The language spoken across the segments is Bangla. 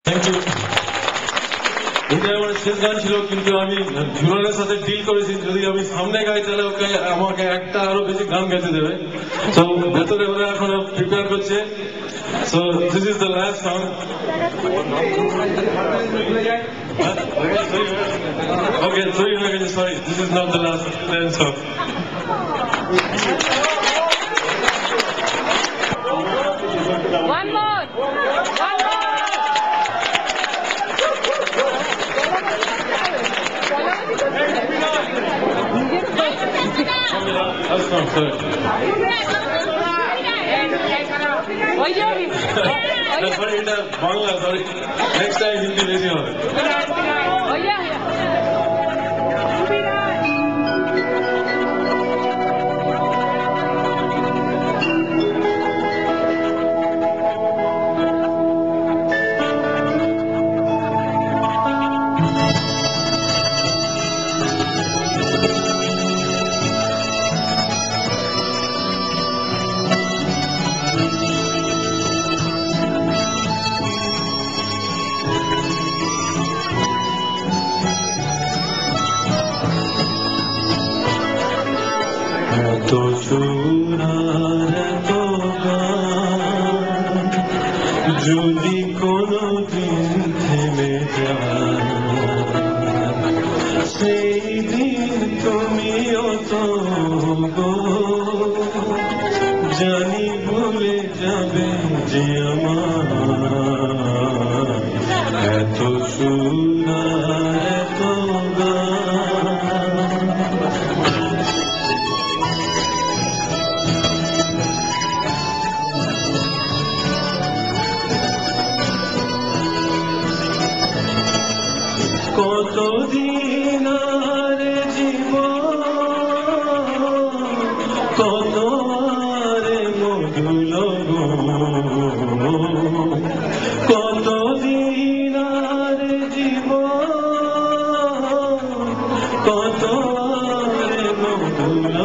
Thank you. এটা আমার শেষ গান ছিল, কিন্তু আমি ঝুলনের সাথে ডিল করেছি, যদি আমি সামনে গাই তাহলে ওকে আমাকে একটা আরো বেশি গান গাইতে দেবে। তো ভেতরে ওরা এখনো প্রিপেয়ার করছে। So this is the last song. Okay, sorry, this is not the last song. One more. Last song, sorry. Sorry, এটা Bangla, sorry. Next time Hindi বেশি হবে। এত সুর আর এত গান যদি কোনদিন থেমে যায়, সেই দিন তুমিও তো গো জানি ভুলে যাবে যে আমার এত সুর আর এত গান। কতদিন আর জীবন, কত আর মধুল, কতদিন আর জীবন, কত আর মধুল,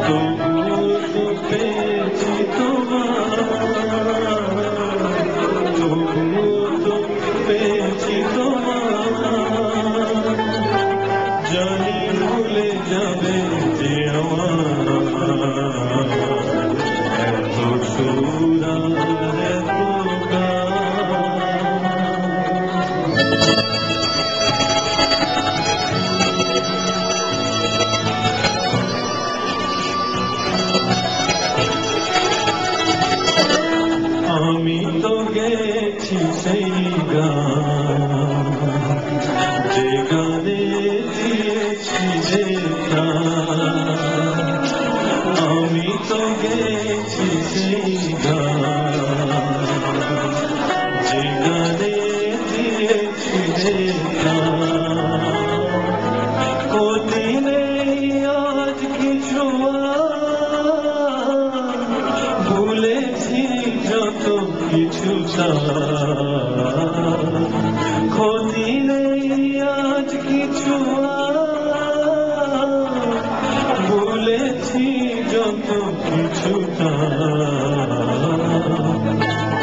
তবু তো পেয়েছি তোমার, তবু পেয়েছি তোমার, জানি ভুলে যাবে যে আমার এত সুর আর এত গান। আমি তো গেছি সেই গান, যে গানে দিয়েছি যে প্রাণ। আমি তো গেছি সেই গান, যে গানে দিয়েছি যে প্রাণ। ক্ষতি নেই আজ কিছু, ভুলেছি যত কিছু, ক্ষতি নেই আজ কিছু, ভুলেছি যত কিছু।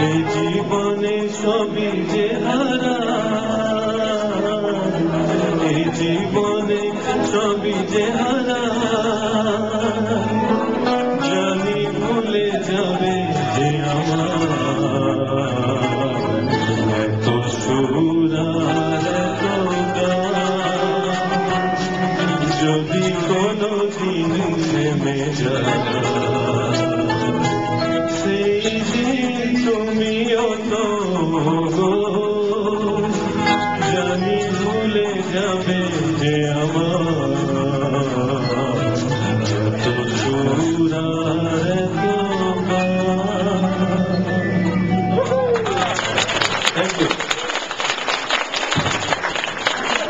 এই জীবনে সবই যে হারা, এই জীবনে সবই যে হারা, জানি ভুলে যাবে যে আমার এত সুর আর এত গান, যদি কোনদিন থেমে যায়, সেই দিন তুমিও তো গো জানি ভুলে যাবে যে আমার এত সুর আর